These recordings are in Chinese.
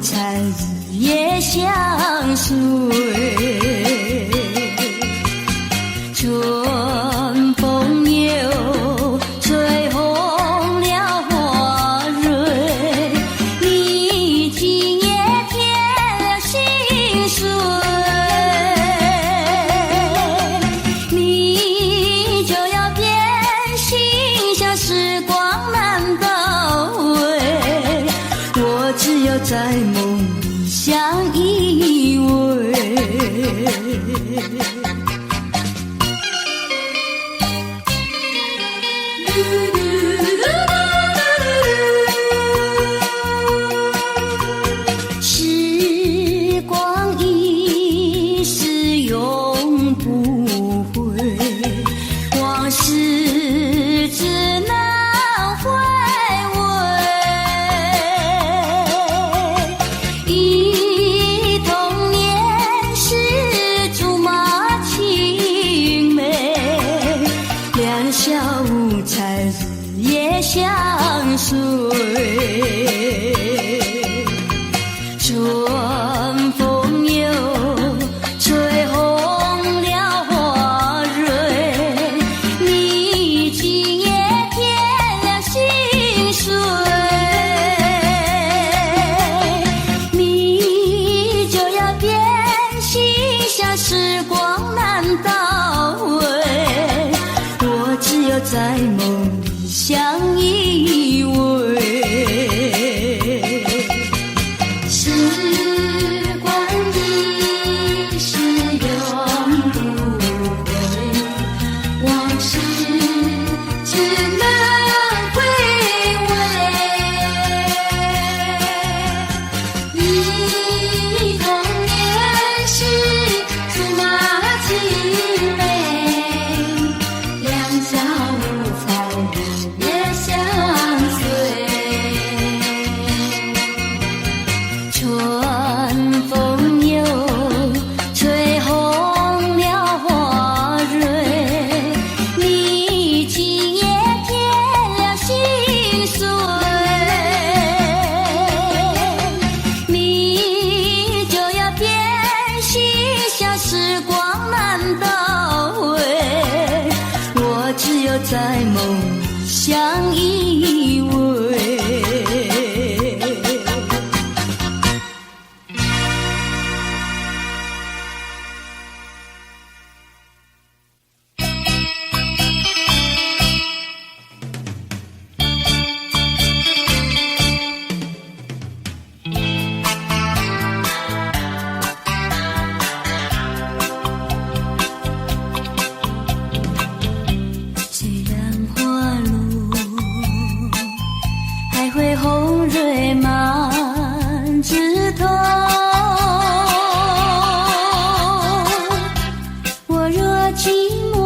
才日夜相随。春风又吹红了花蕊，你今夜添了心碎，你就要变心，像时光难倒回，我只有在梦里相依偎。时光一逝永不回，往事只能回味。忆童年时竹马青梅，两小无猜日夜相随。春风又吹红了花蕊，你今夜添了心碎，你就要变心，像时光难倒回，我只有在梦里相依偎。时光一逝永不回，往事只能回味。忆童年时竹马青梅，两小无猜日夜相随。春风又吹红了花蕊，你今夜添了心碎，你就要变心，像时光难倒回，我只有在梦里相依偎。虽然花路还会红蕊满枝头，我若寂寞，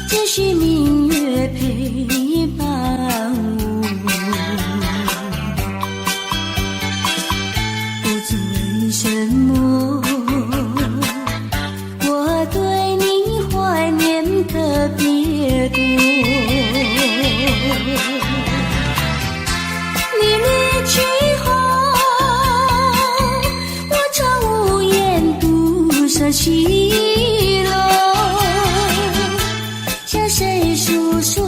只需明月陪伴我，不知为什么我对你怀念特别多。你离去后，我常无言独上西楼，向谁诉说？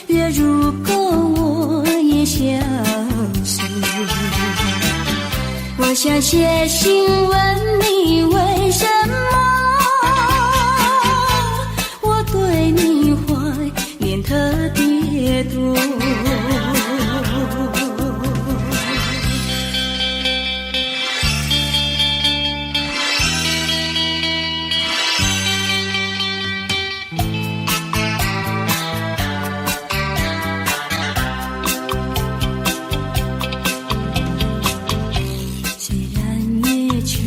月如钩，我也相随。我想写信问你为什么我对你怀念特别多。虽然夜去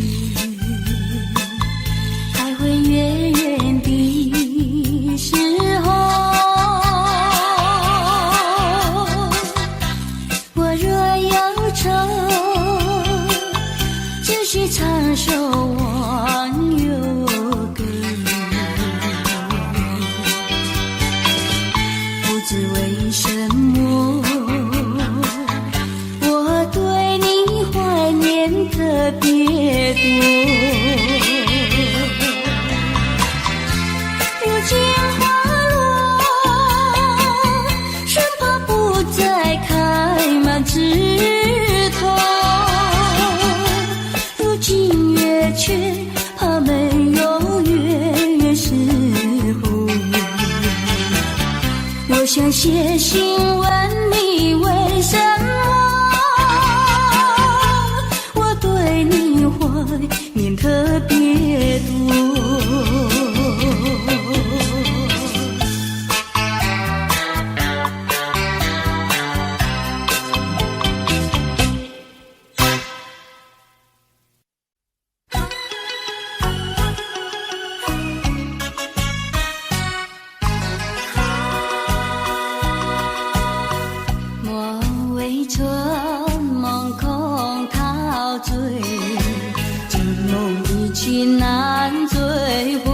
询问你为什么我对你怀念特别多。春梦空陶醉，这梦一去难追回。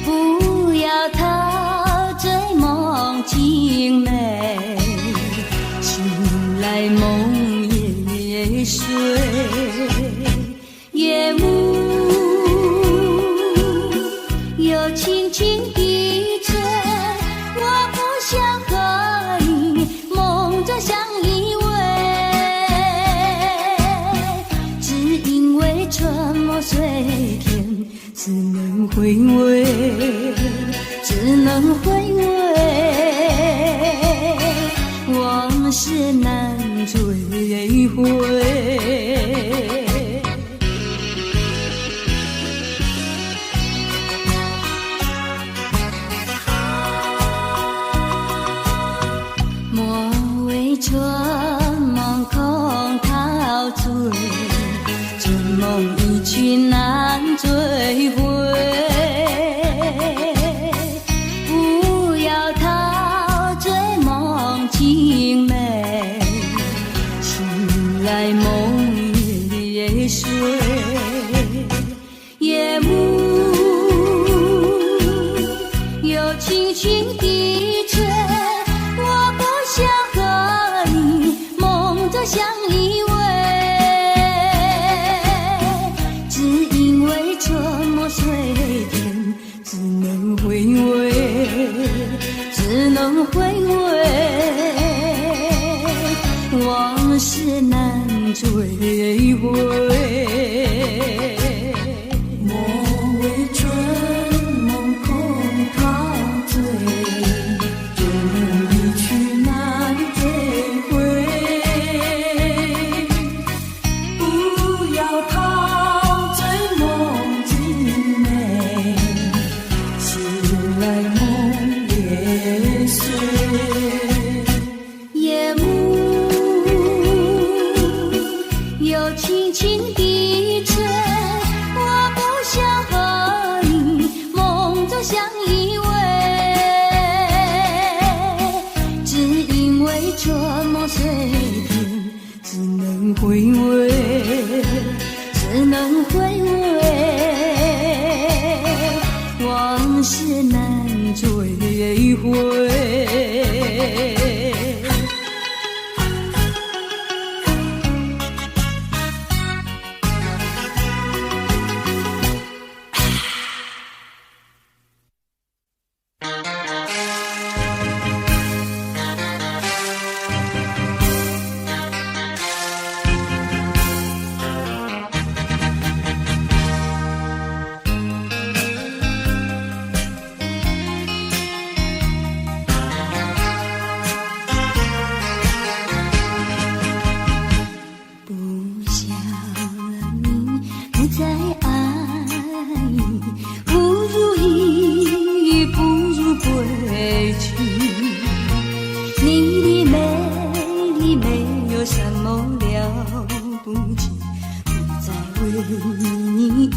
不要陶醉梦境美，醒来梦也碎。夜幕又轻轻地吹，我不想和梦中相依偎，只因为春梦随天，只能回味，只能回味，往事难追回。春梦空陶醉，这梦一去难追回。不要陶醉梦境美，醒来梦也碎。夜幕又轻轻地吹，我不想相依偎，只因为春梦随天，只能回味，只能回味，往事难追回。莫为春梦空陶醉，这梦一去难追回。夜幕又轻轻地吹，我不想和你梦中相依偎，只因为春梦随天，只能回味，只能回味，往事难追回。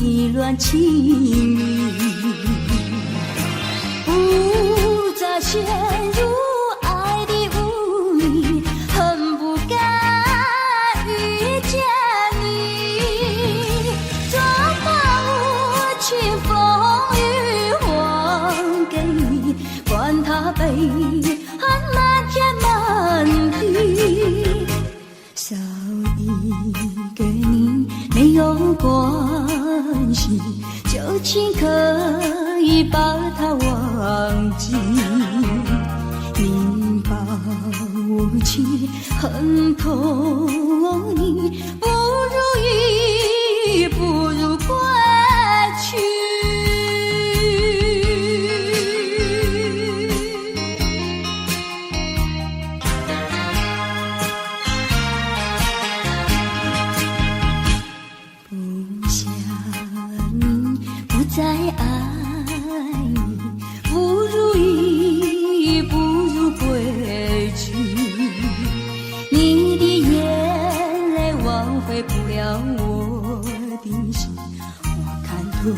意乱情迷，不再陷入爱的污泥，恨不该遇见你，总把无情风雨还给你，管他悲恨漫天满地，少一个你没有关系，就请可以把它忘记。你把我气恨透你，不如意，不如归去。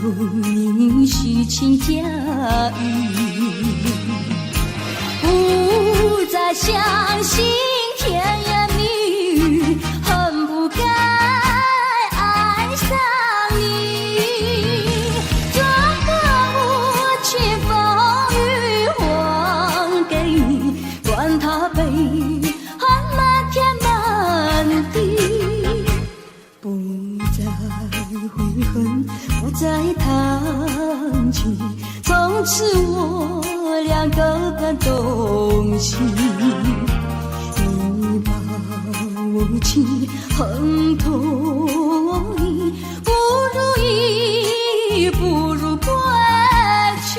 你虚情假意，不再相信甜言蜜语，恨不该爱上你。这个无情风雨还给你，管他悲恨漫天满地，不再悔恨，不再谈起，从此我俩各奔东西。你把我情恨透意，不如意，不如归去。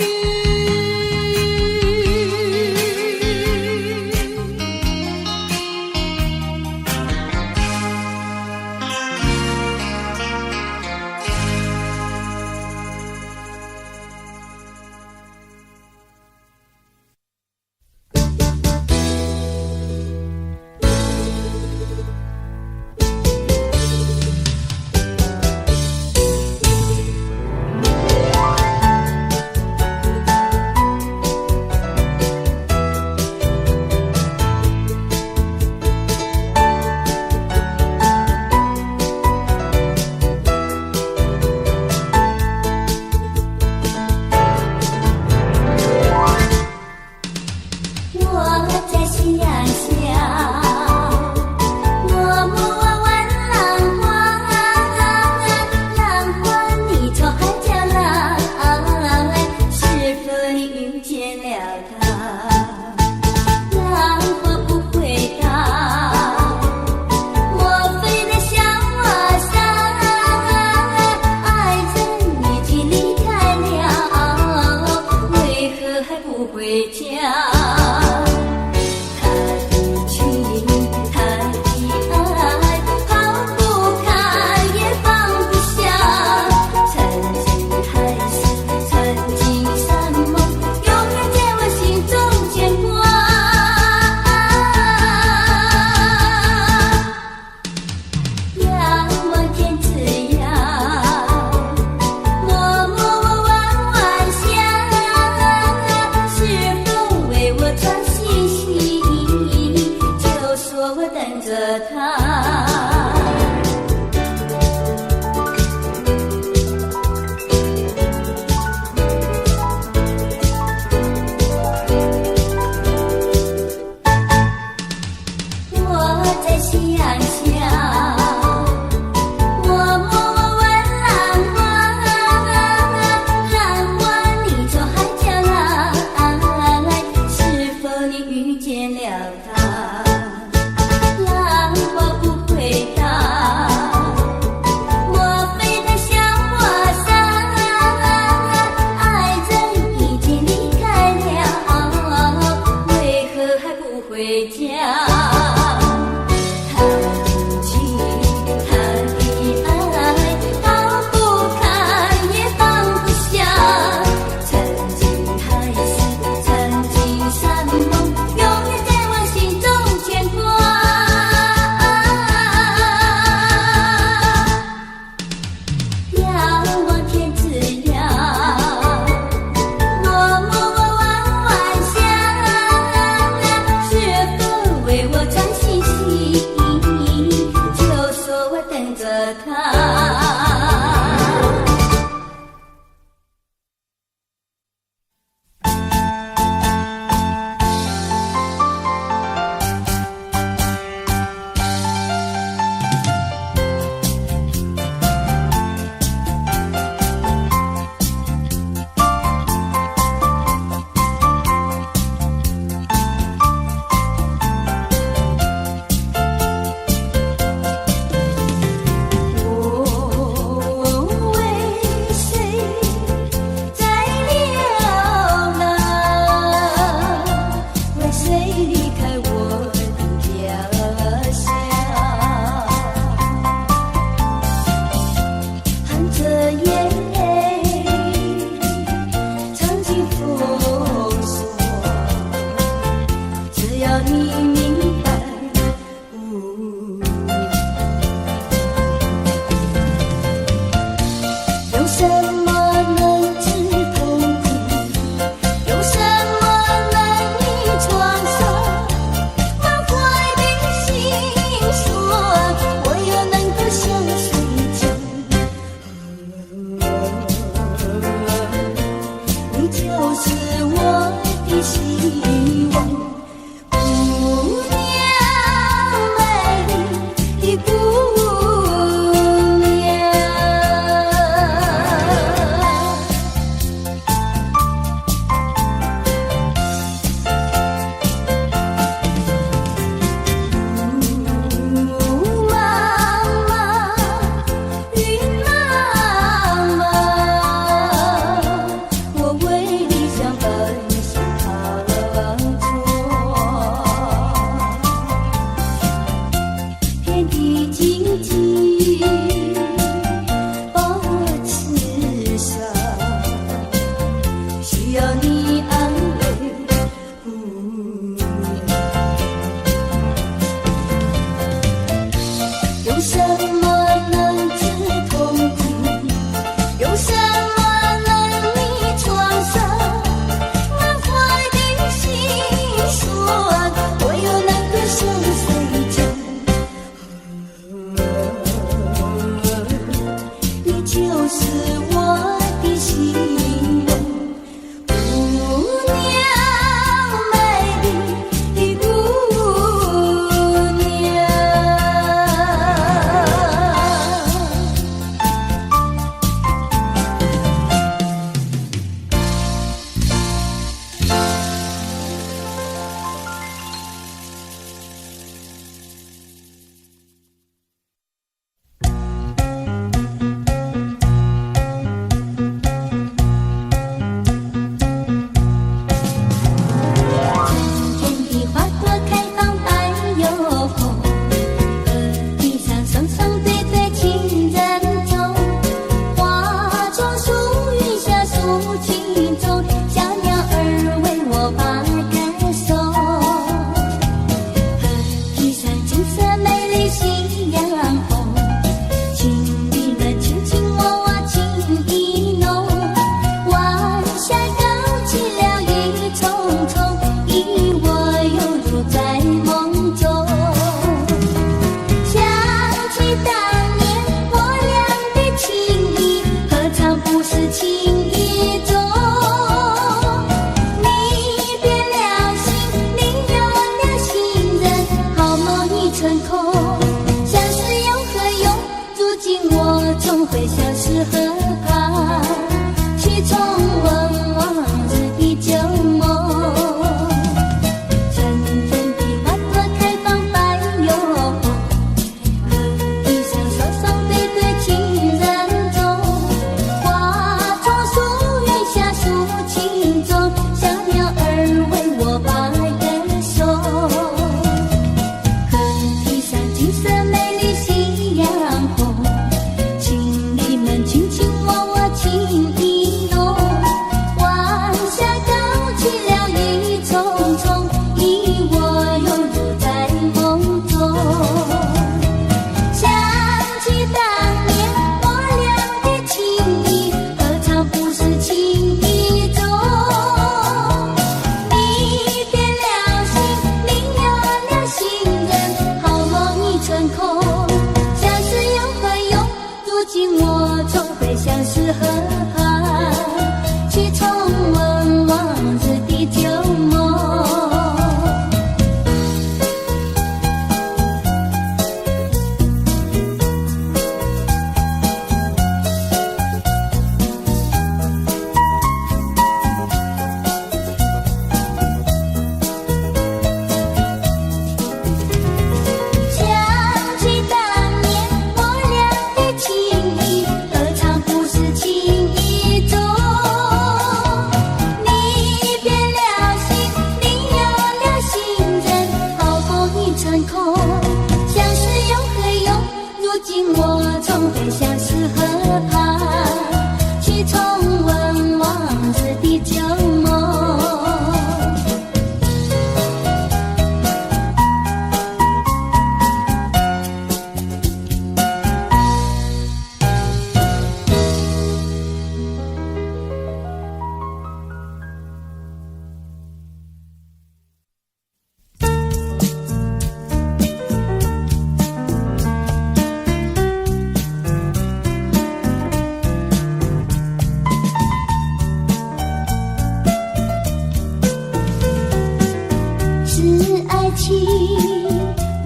什么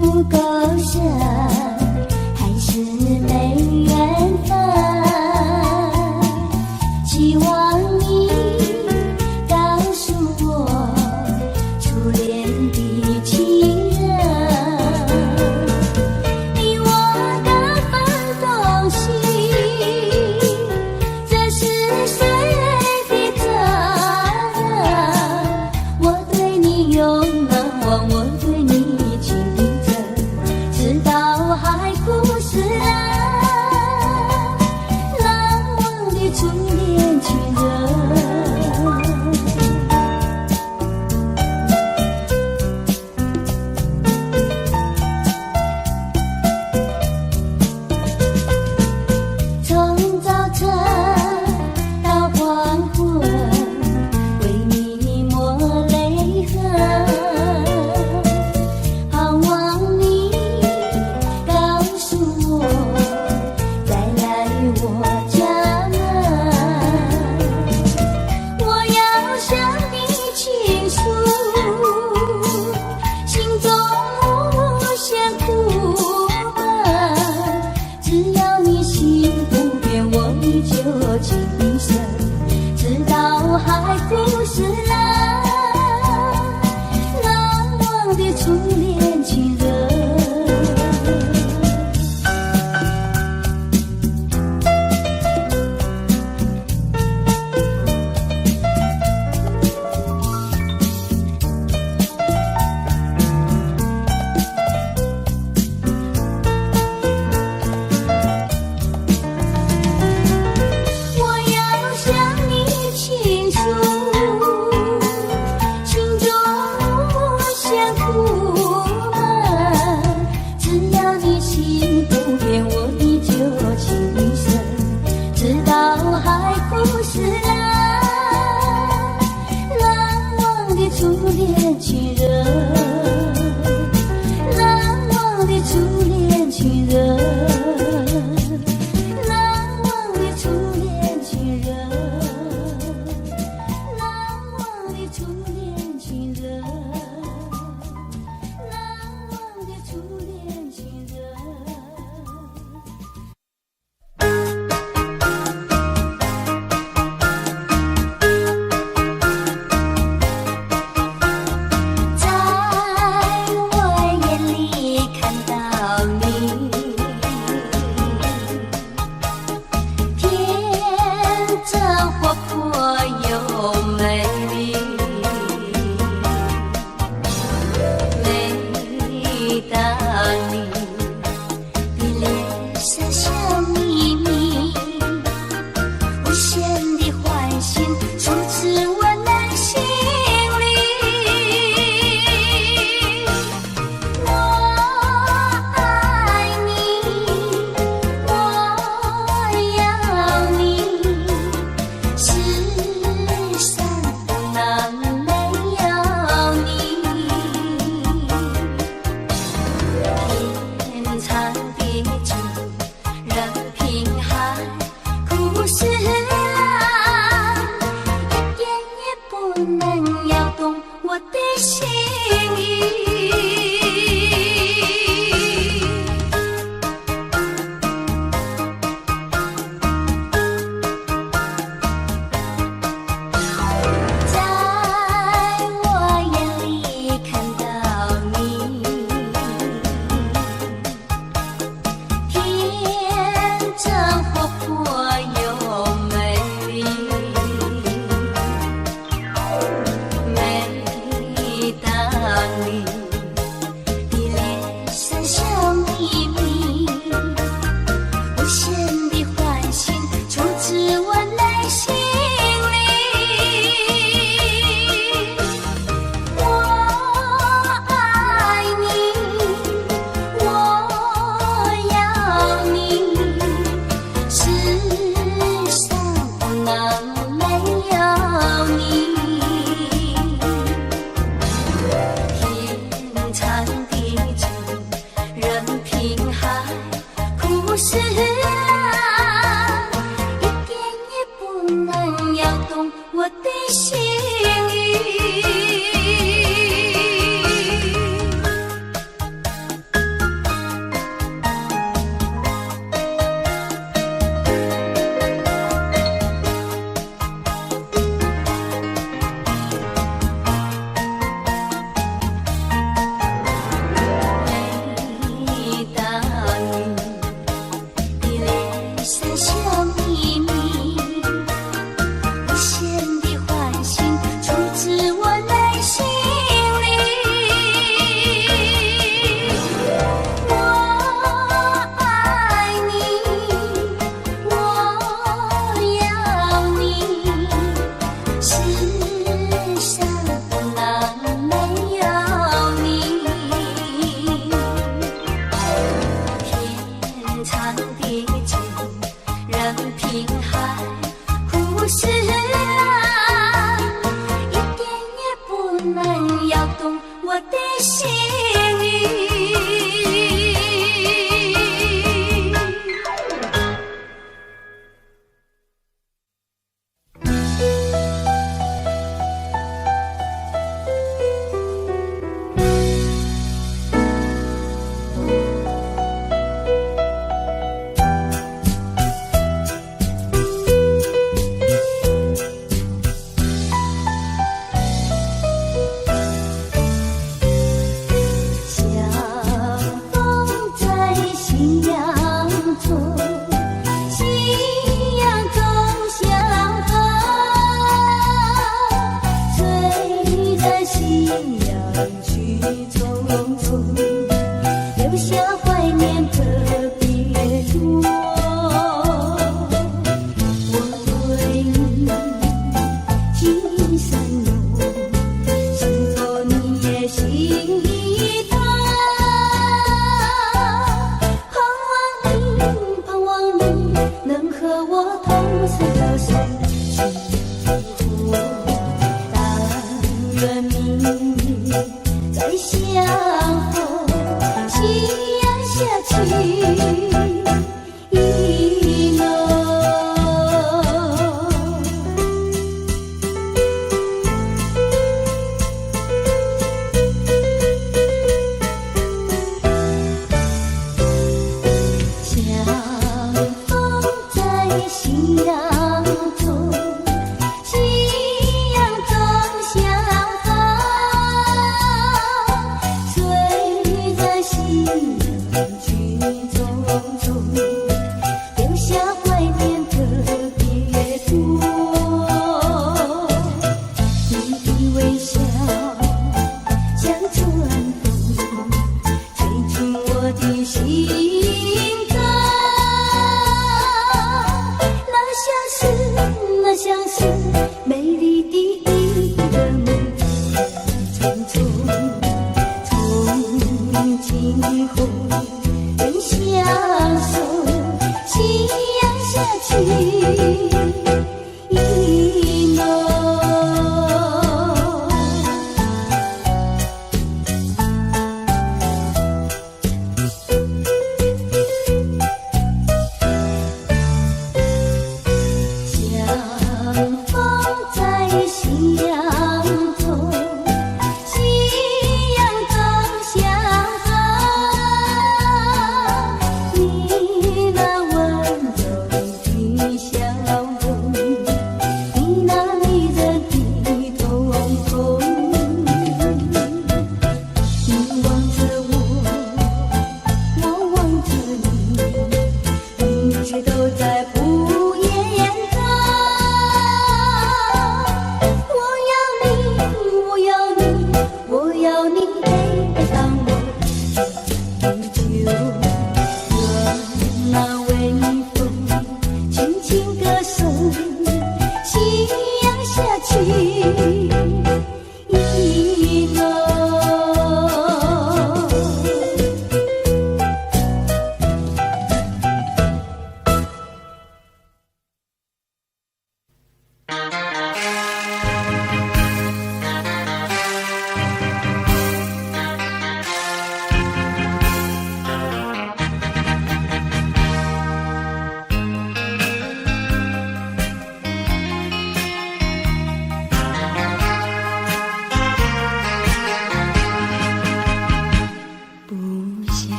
不够深，还是没缘分。希望你告诉我初恋的情人，你我各分东西，这是谁的责任？我对你永难忘，我对你情真，直到海枯石烂，难忘的初恋情人。从早晨到黄昏，为你抹泪痕，盼望你告诉我再来我家门。我要向你倾诉心中无限苦闷，只要你心不变，我依旧情深，直到海枯石烂，难忘的初恋情人。我要向你倾诉心中无限苦闷，只要你心不变，我依旧情深，直到海枯石烂，难忘的初恋情人，难忘的初恋情人，难忘的初恋情人，难忘的初恋情人，难忘的初恋情人。在我眼里看到你，天真活泼又美丽。每当你的脸上笑眯眯，无限的欢欣初次温暖心里。我爱你，我要你，世上不能没有你。天长地久，任凭海枯石烂，一点也不能摇动我的心意。在我眼里看到你，天真活泼又美丽。每当我的心意。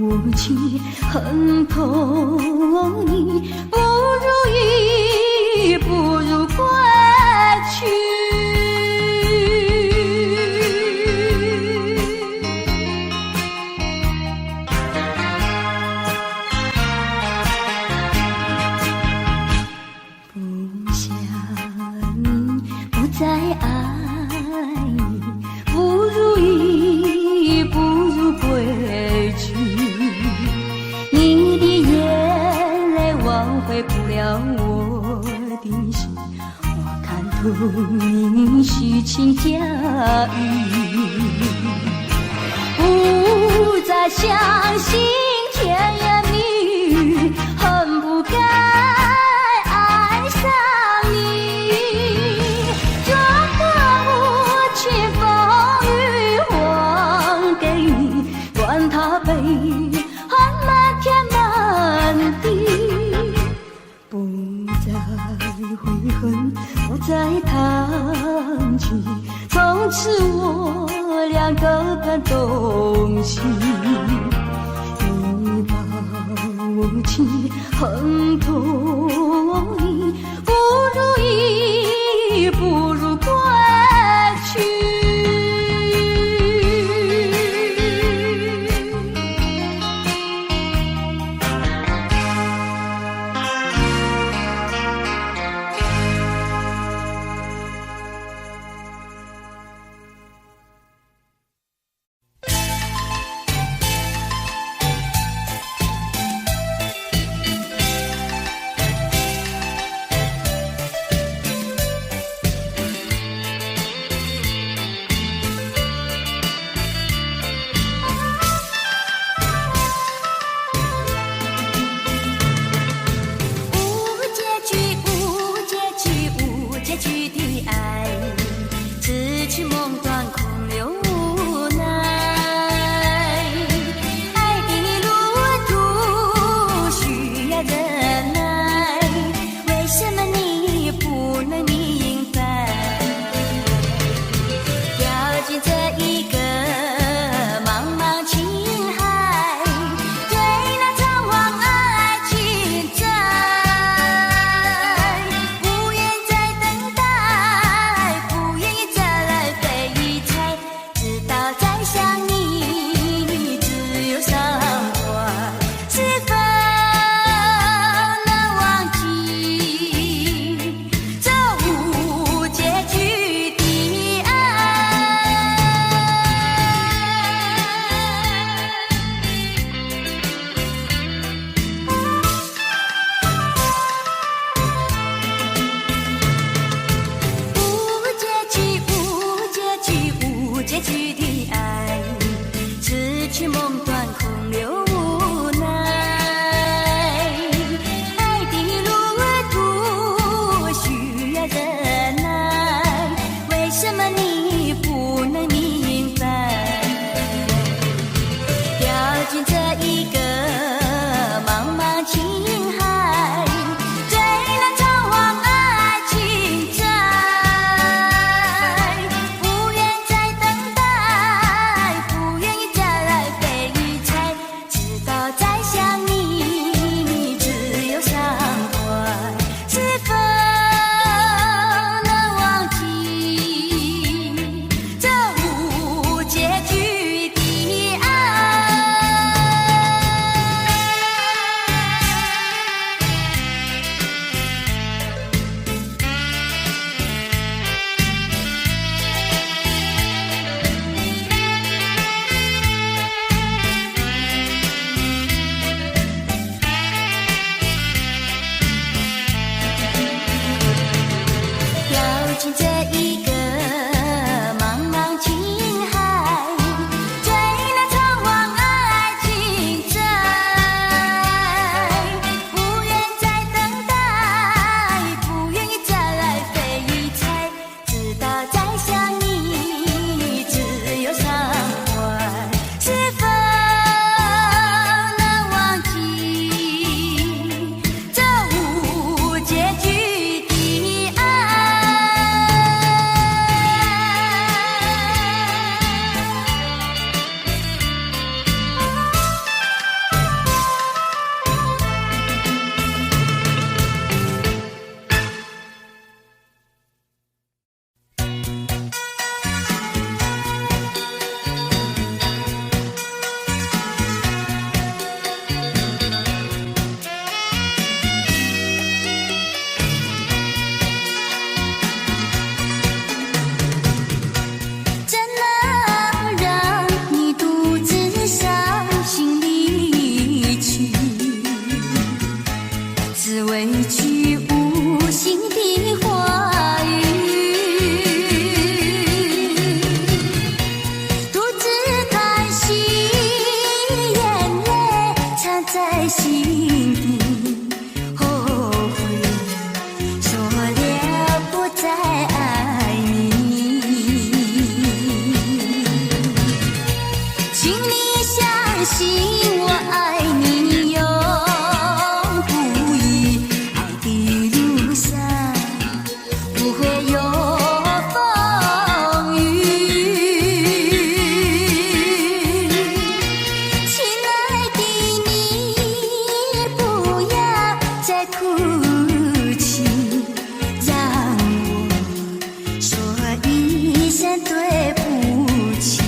无情，恨痛你，不如意，不如归去。不想你，不再爱你，不如意，不如归去。你的眼泪挽回不了我的心，我看透你虚情假意，不再相信甜言蜜语，恨不该爱上你。这个无情风雨还给你，管他悲恨漫天满地，不再悔恨，不再谈起，从此我俩各奔东西。你把无情恨痛你，不如意，不如归去。在哭泣，让我说一声对不起。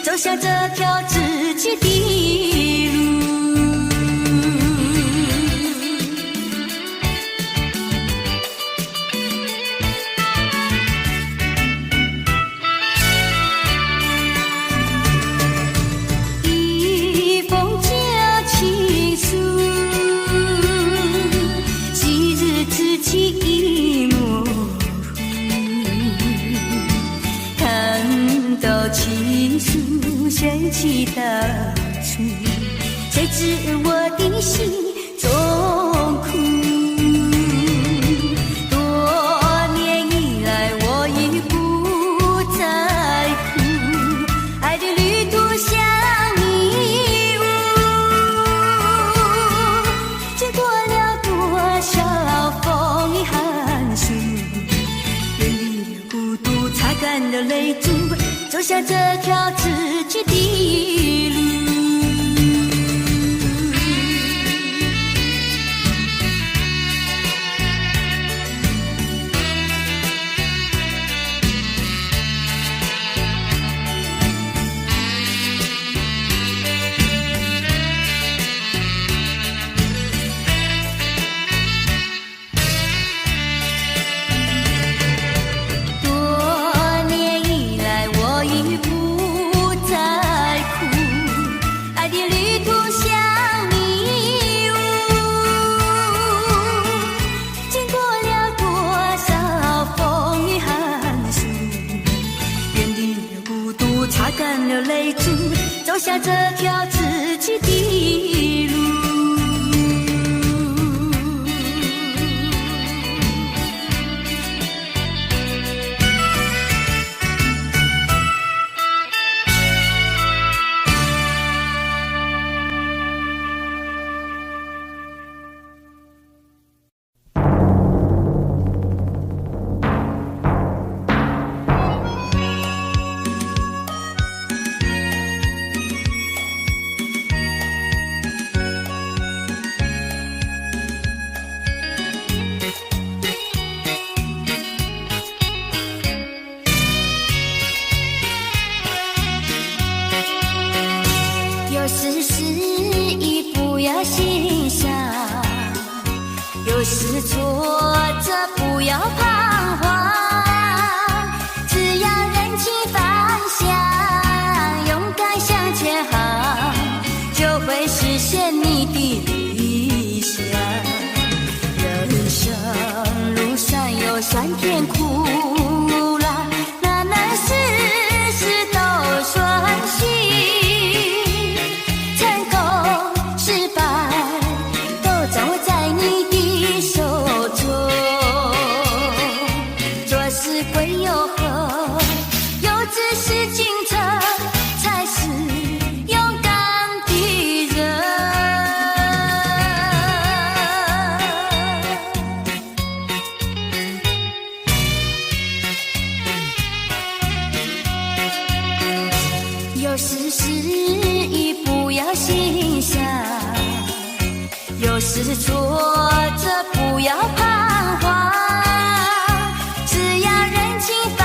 走下这条自己的路。一封旧情书，昔日自己已模糊，看到情书升起大处，谁知我的心中苦。多年以来我已不再哭，爱的旅途像迷雾，经过了多少风雨寒暑，远离了孤独，擦干了泪珠，走下这条自己的路。下这条自己的路。有时失意不要心伤，有时挫折不要彷徨，只要认清方向，勇敢向前行，就会实现你的理想。人生路上有酸甜苦辣，哪能事事都顺心。有时失意不要心伤，有时挫折不要彷徨，只要认清方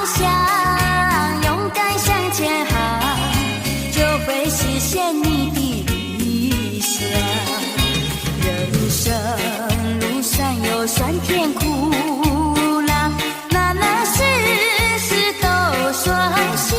向，勇敢向前行，就会实现你的理想。人生路上有酸甜苦辣，哪能事事都顺心。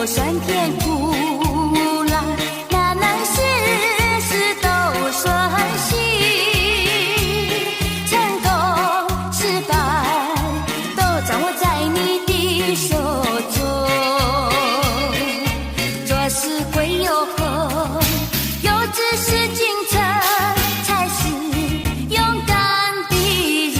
酸甜苦辣，哪能事事都顺心？成功失败都掌握在你的手中。做事会有后，有志是进程，才是勇敢的人。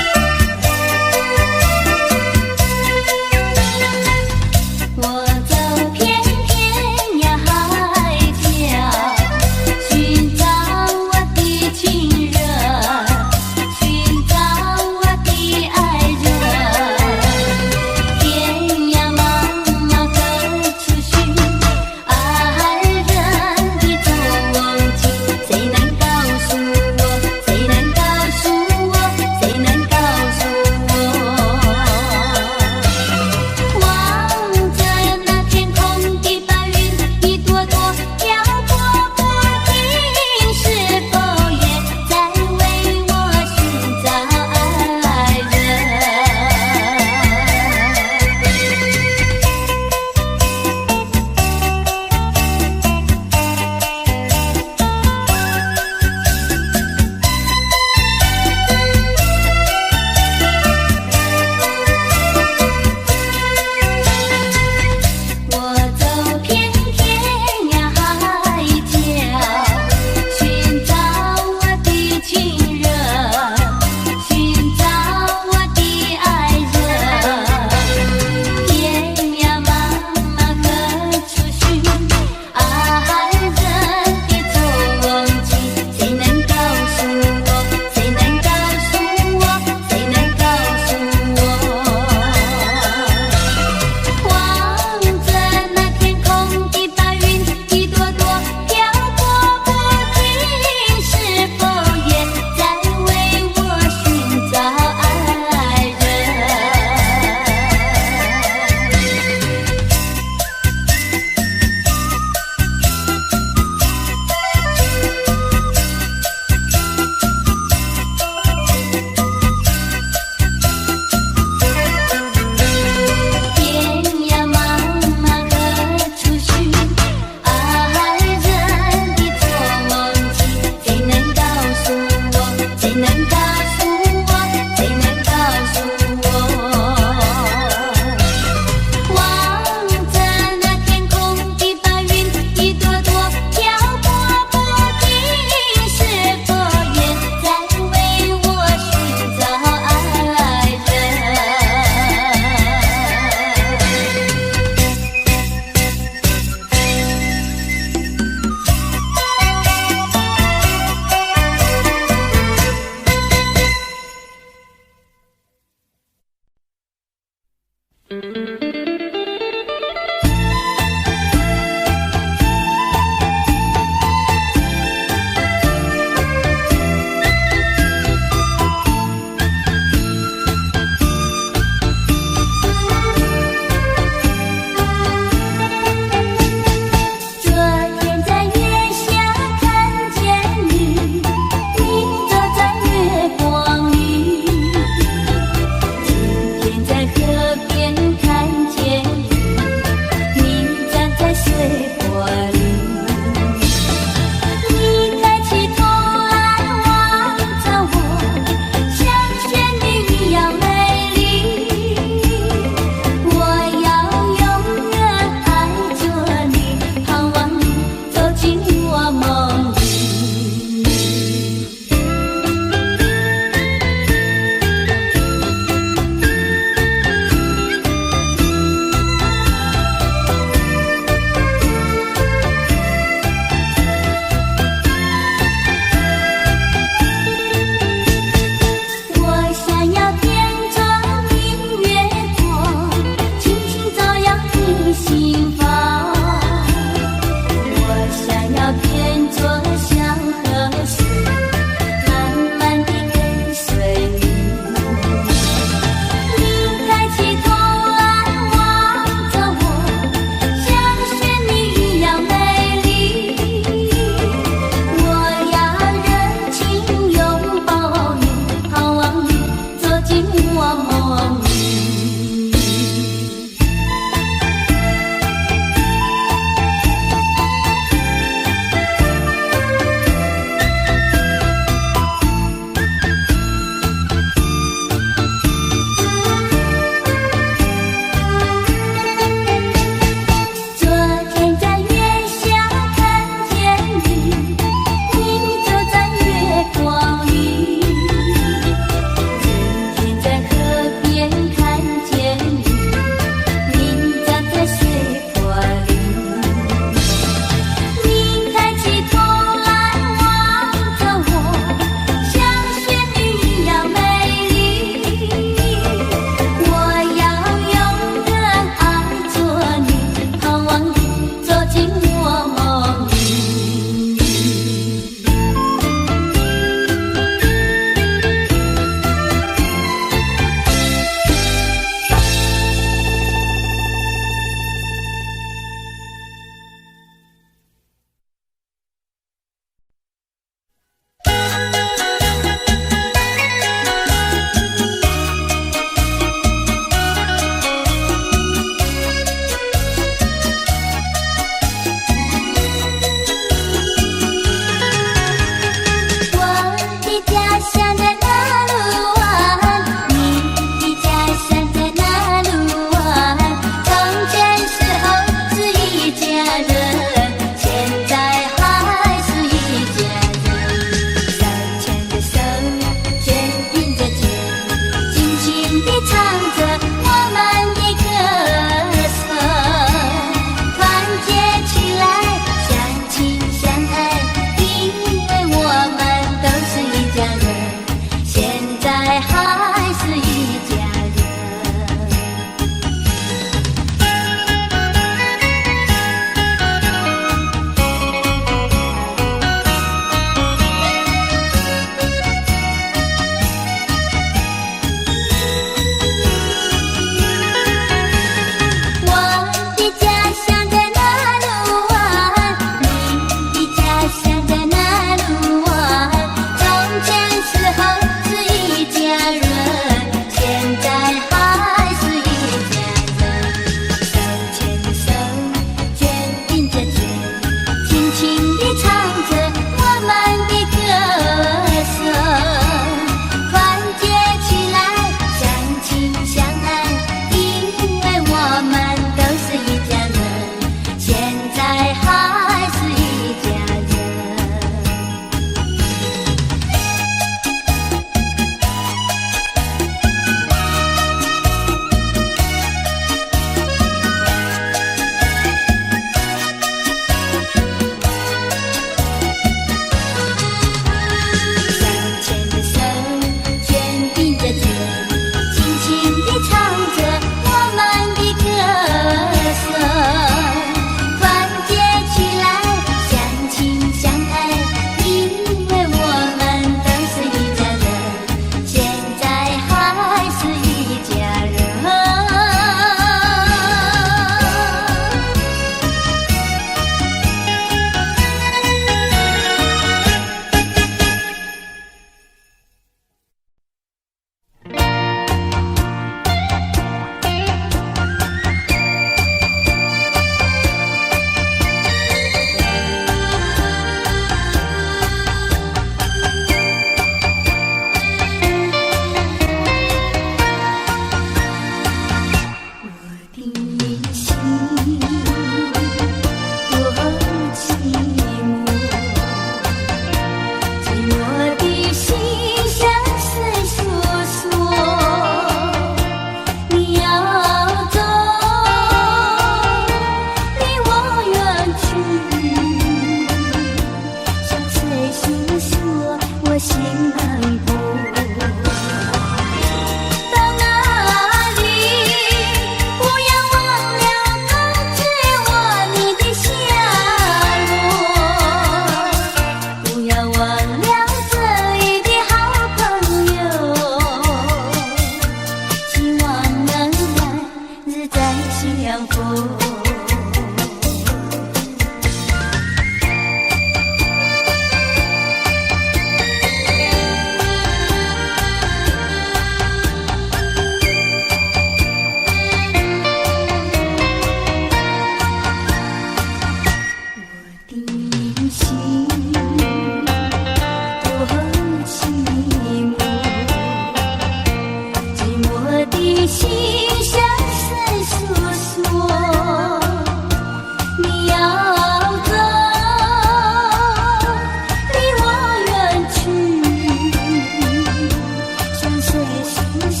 诉说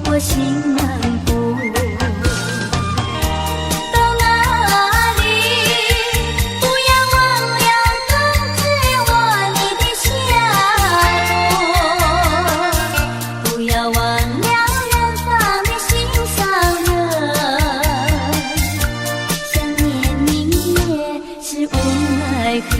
我心难过。到哪里不要忘了通知我你的下落，不要忘了远方的心上人，想念你也是无奈何。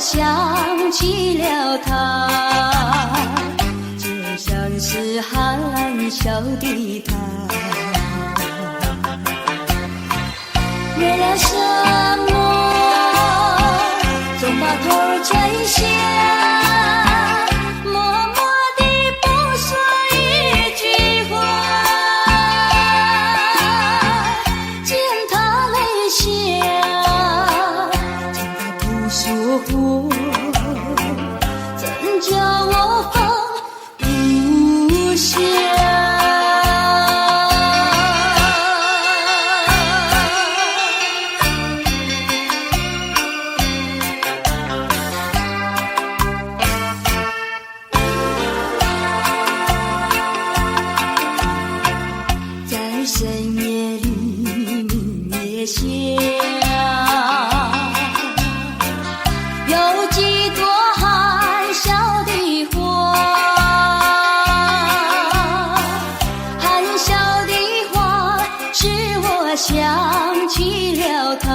想起了他，就像是含笑的他。为了什么总把头垂下，默默地不说一句话，见他泪下，见他不说话，怎叫我放不下？在深夜里，明月下，有几朵含笑的花，含笑的花使我想起了他，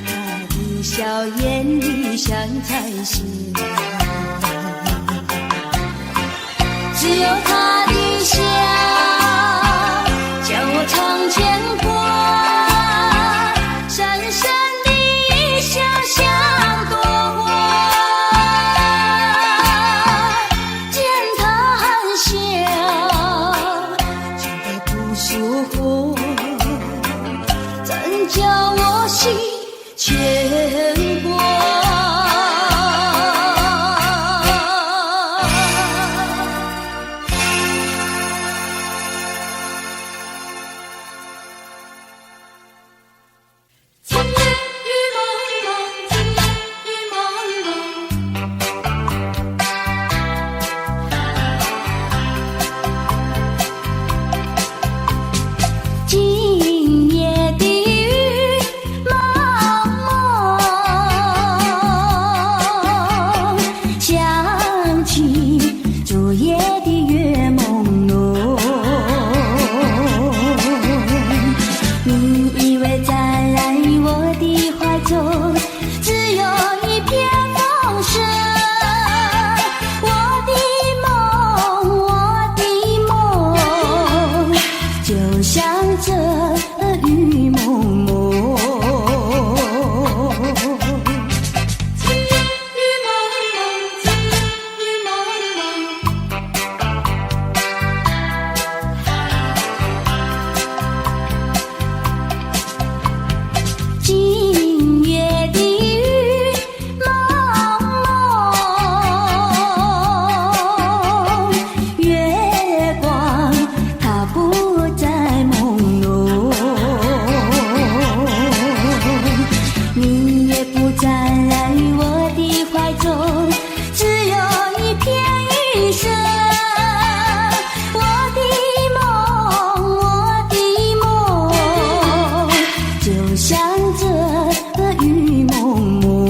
他的笑眼里像彩霞，只有他的笑叫我常牵挂，深深的一笑像朵花，见他含笑，见他不说话，怎叫我心牵挂？今夜的雨蒙蒙，想起昨夜的月朦胧。你以为再来我的怀中，只有一片风声。我的梦，就像这雨蒙蒙。着雨蒙蒙。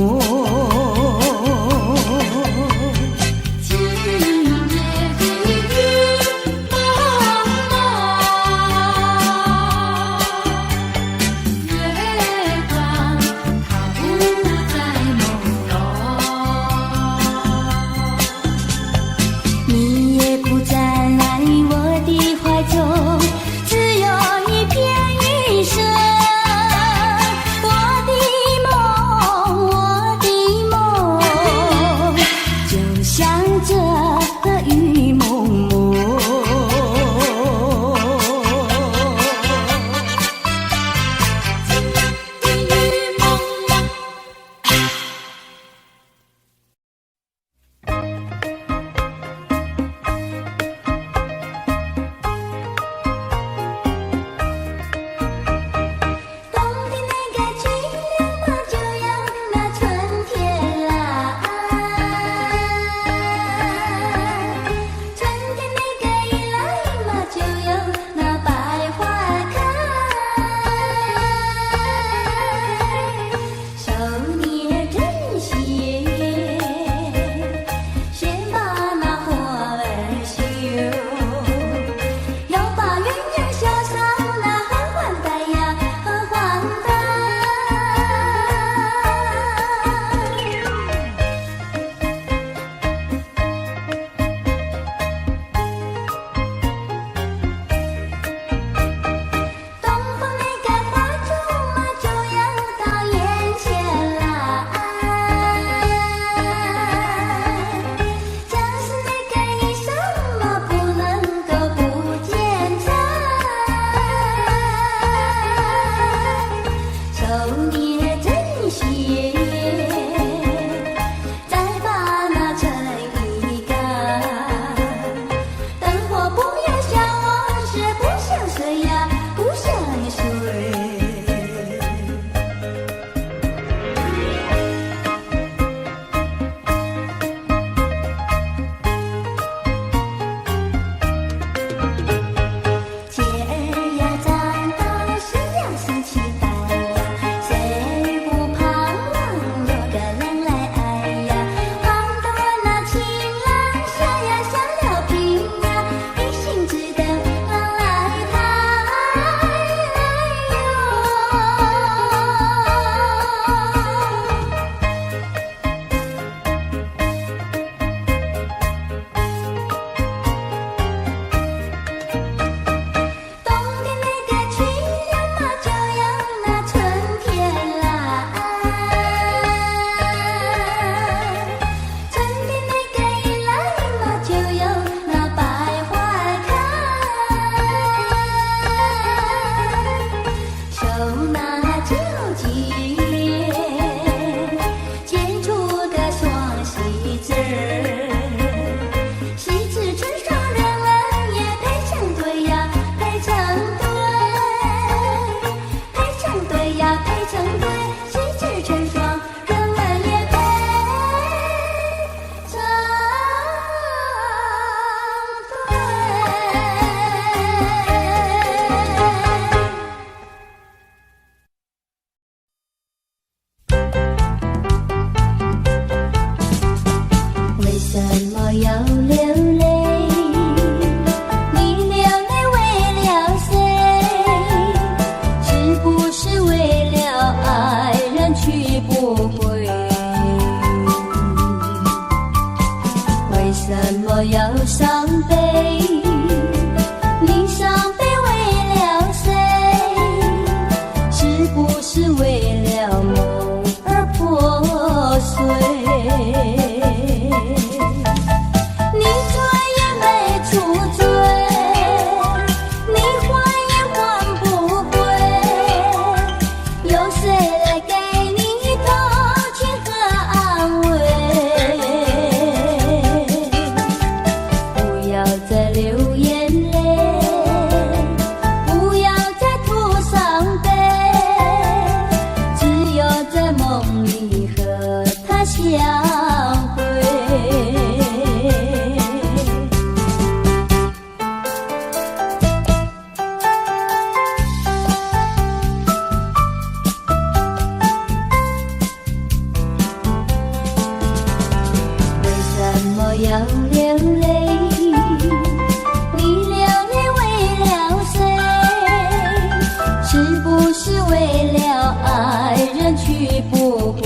远去不回。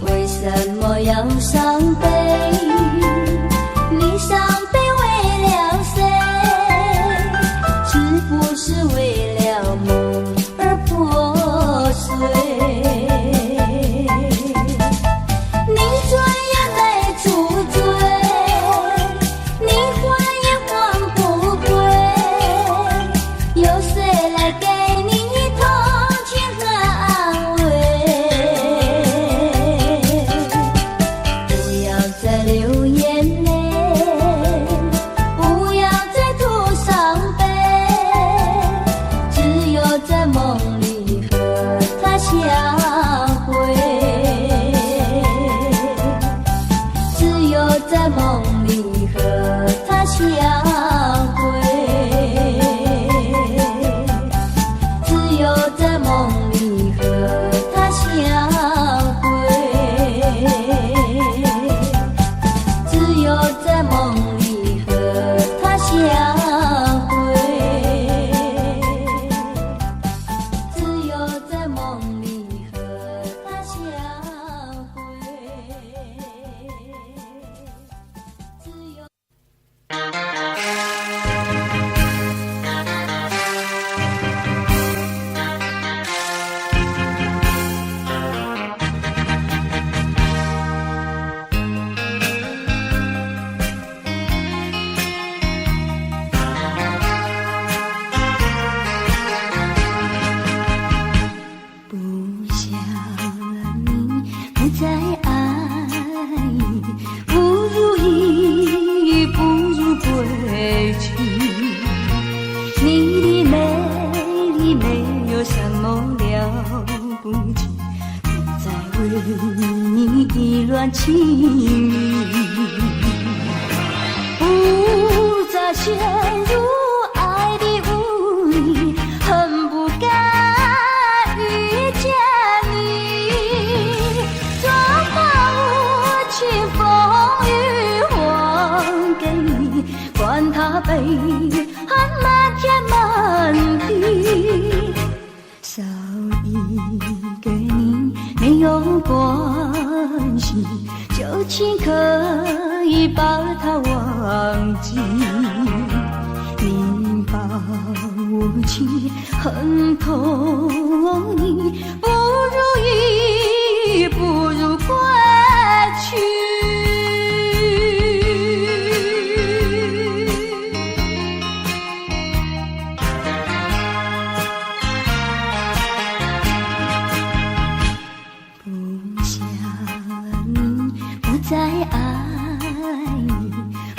为什么要伤悲？你伤悲为了谁？是不是为了梦而破碎？你转眼来出追，你还也还不归，有谁来给你同情和安慰？不要再流眼泪，不要再吐伤悲，只有在梦里和他相会，只有在梦里和他相会，只有在梦里和他相会，只有在梦里和他相会，只有在梦里和他相会，只有。不想你不再爱，不如意，不如归去。你的美丽没有什么了不起，不再为你意乱情迷，不再陷入爱的雾里，恨不该遇见你，装把无情风雨还给你，管他悲恨满天满地，少一个你没有关系，就请可以把它忘记。你把无情恨透你，不如意，不如归去。不想你不再爱你，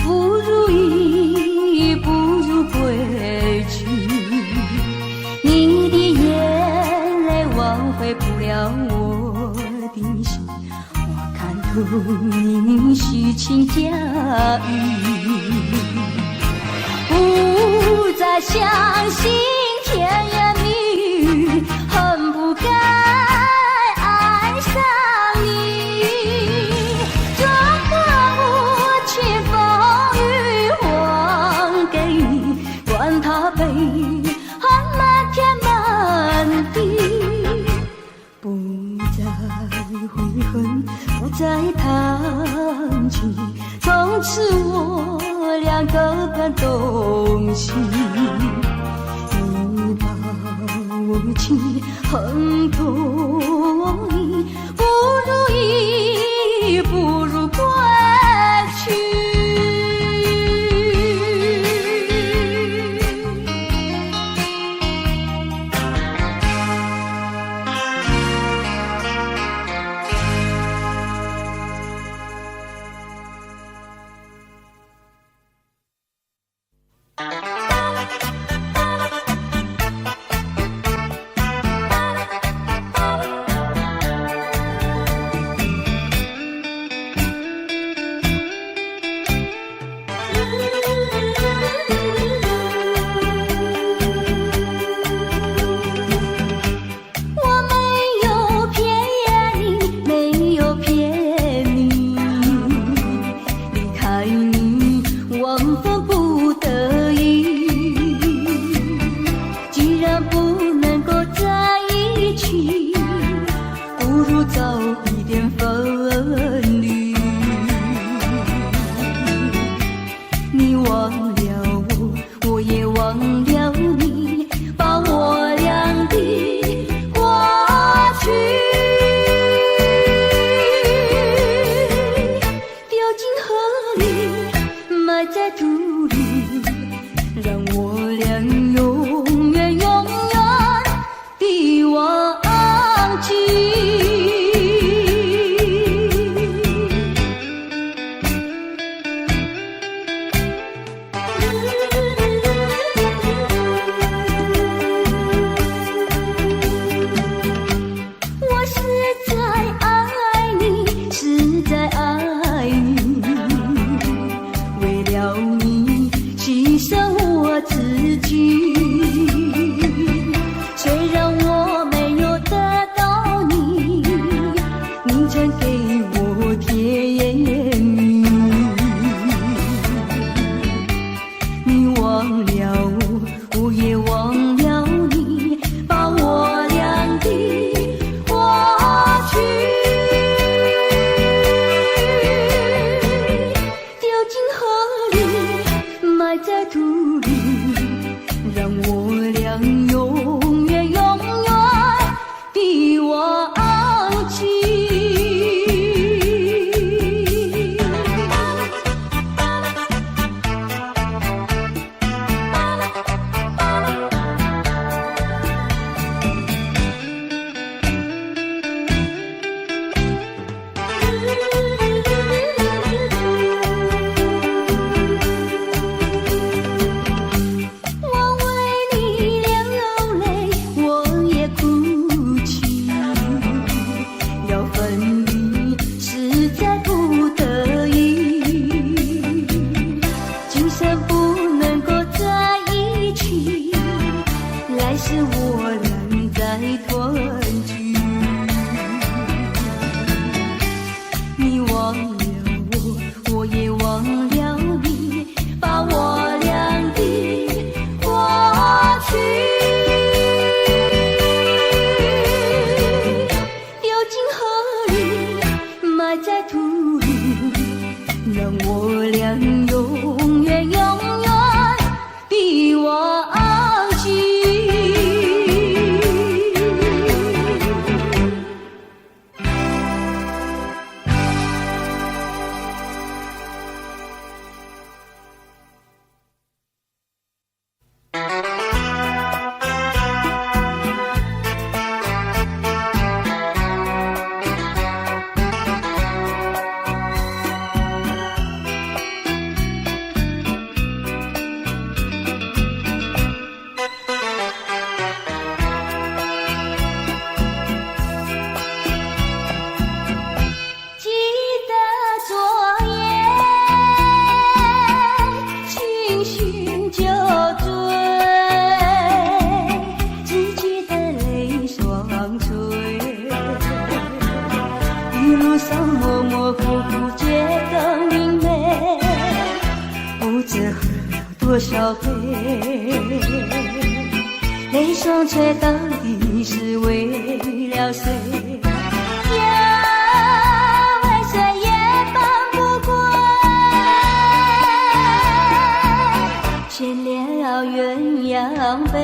不如意，不如归去。你的眼泪挽回不了我的心，我看透你虚情假意，不再相信甜言蜜语，恨不该爱上你，装把无情风雨还给你，管他悲恨满天满地，不再悔恨，不再谈起，从此我俩各奔东西。你把无情恨透你，不如意，不如归去。再团聚。你忘了我，我也忘了你，把我俩的过去丢进河里，埋在土里，让我俩永远永远的忘记。多少杯，泪双垂到底是为了谁？呀，为谁也放不过，写了鸳鸯杯。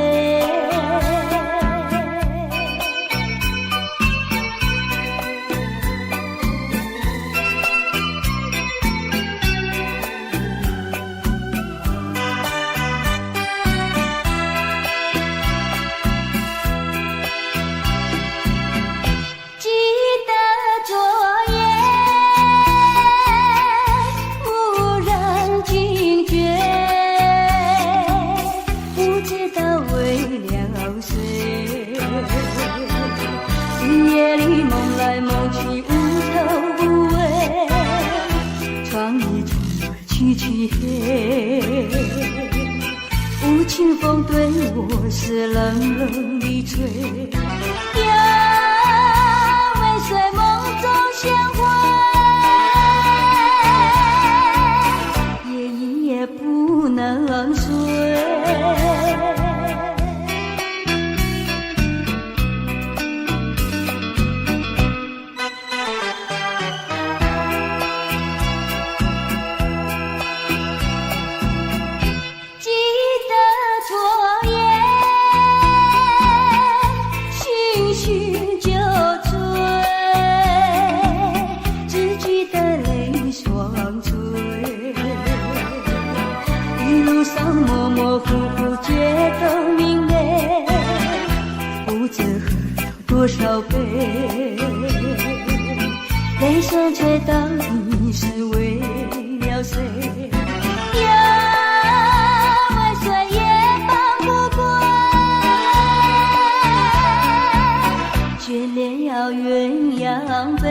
无情风对我是冷冷地吹，呀，为谁梦中相会，夜夜不能睡。多少杯，泪双垂到底是为了谁？呀，为谁也放不过，却了鸳鸯杯。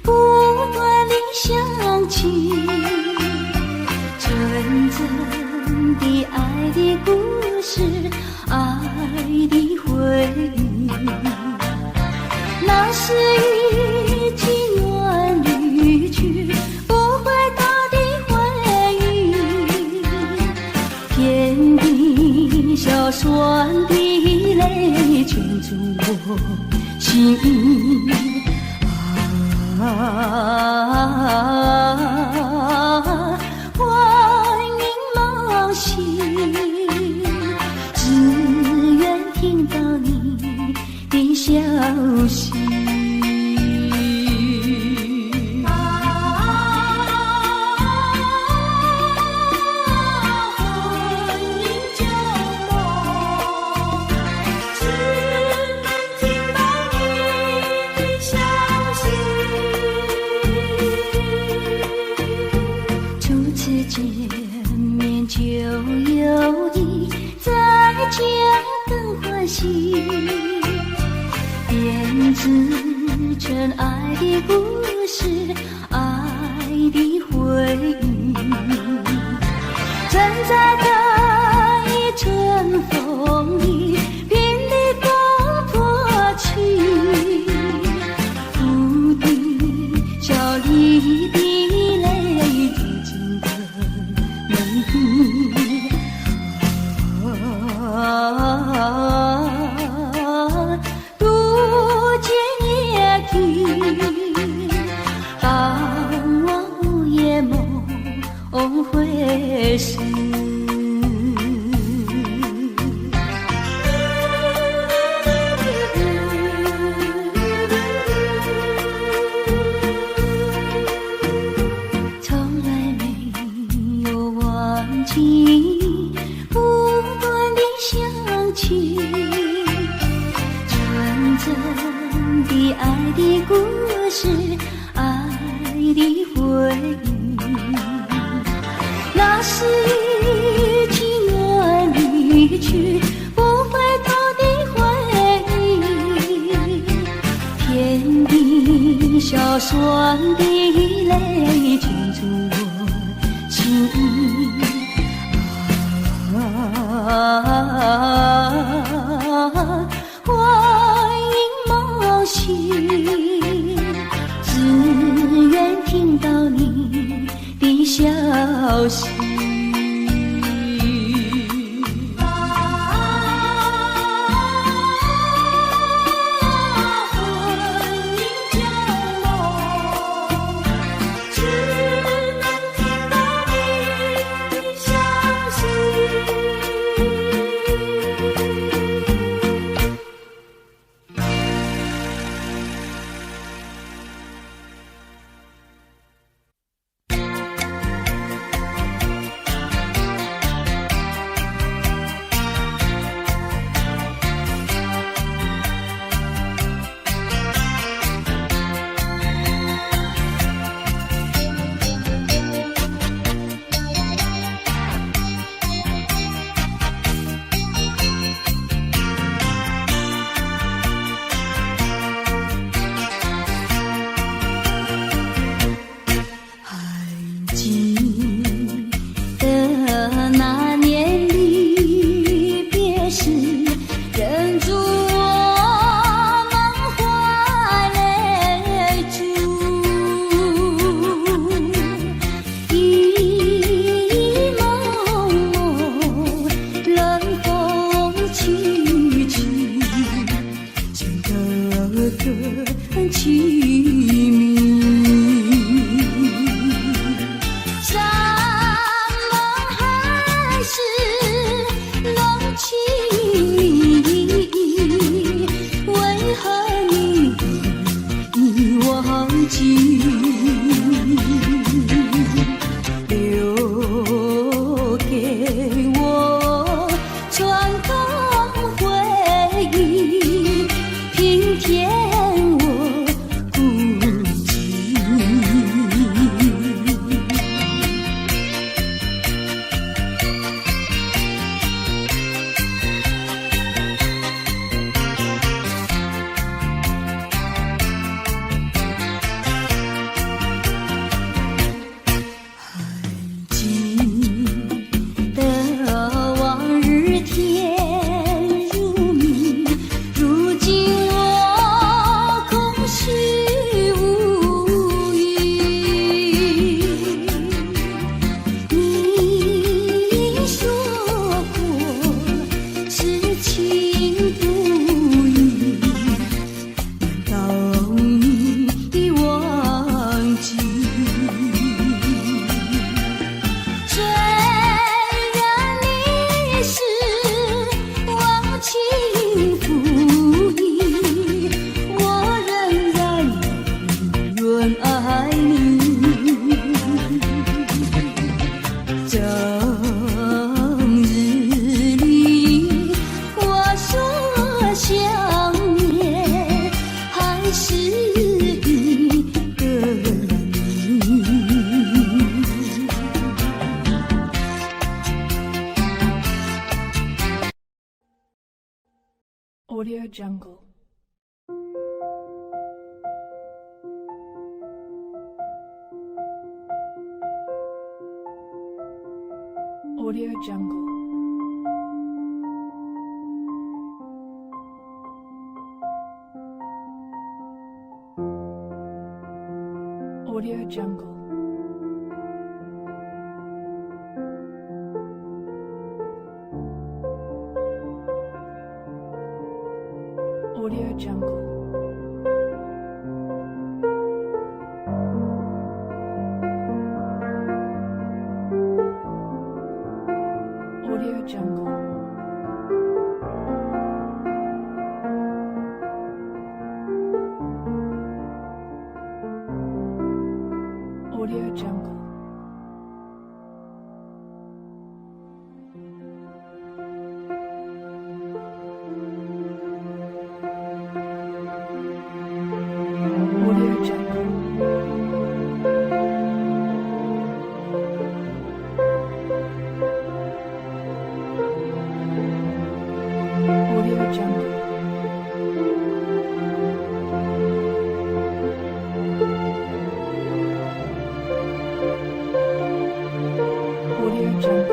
不断地想起纯真的爱的故事，爱的回忆。那是一起远离去不回头的回忆，天地小酸的泪圈住我心。欢迎梦醒，只愿听到你的消息。见面就有意，再见更欢喜，编织成爱的故事，爱的回忆。站在这一阵风里，拼力攻破去，不敌笑里的渡尽夜听，当我午夜梦回时。从来没有忘记不断的想起，纯真的爱的故事，爱的回忆。那是一起远离去不回头的回忆，天地小酸的泪浸出我心。欢迎梦醒，只愿听到你的消息。Jungle. Audio Jungle. Audio Jungle. Audio Jungle. Audio Jungle. Audio Jungle. Audio Jungle. Audio Jungle. Audio Jungle. Audio Jungle.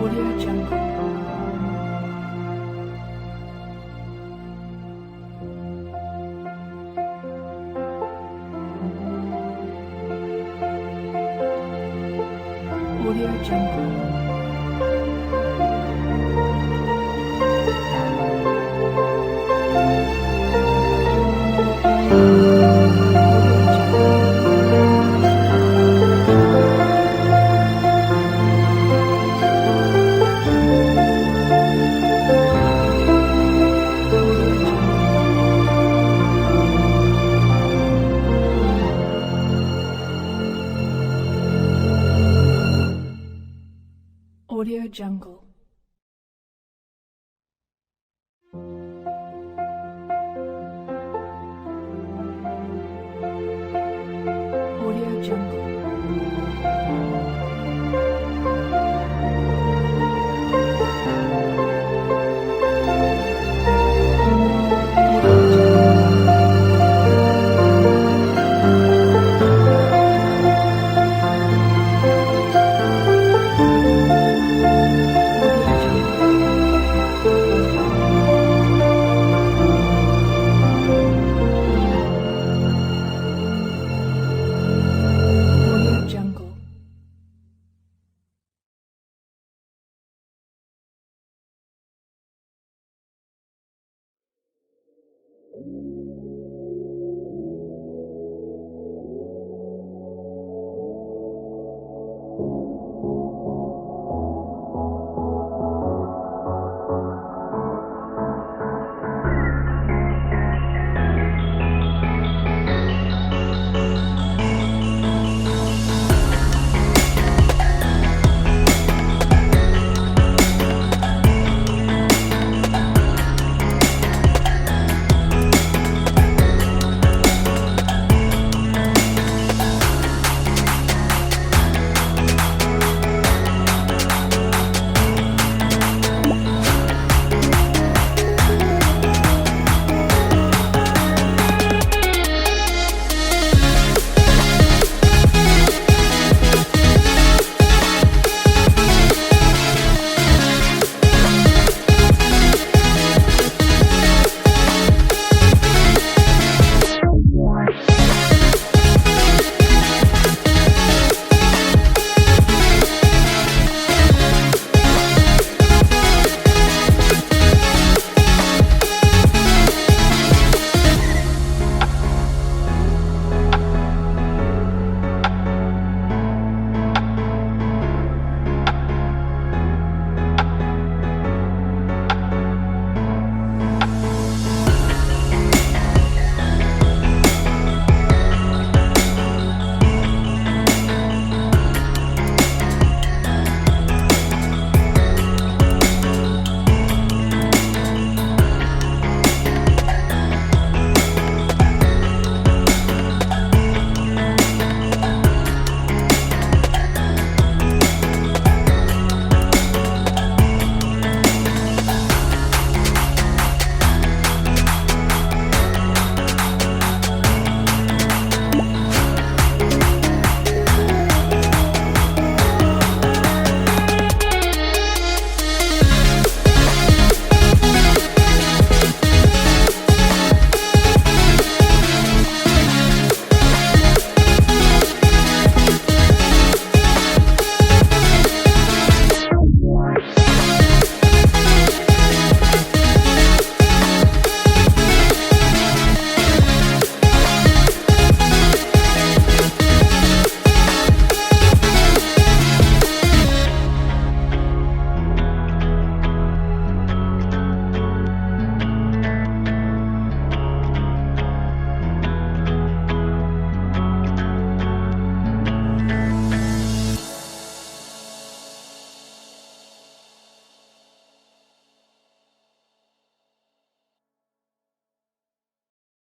Audio Jungle. Audio Jungle.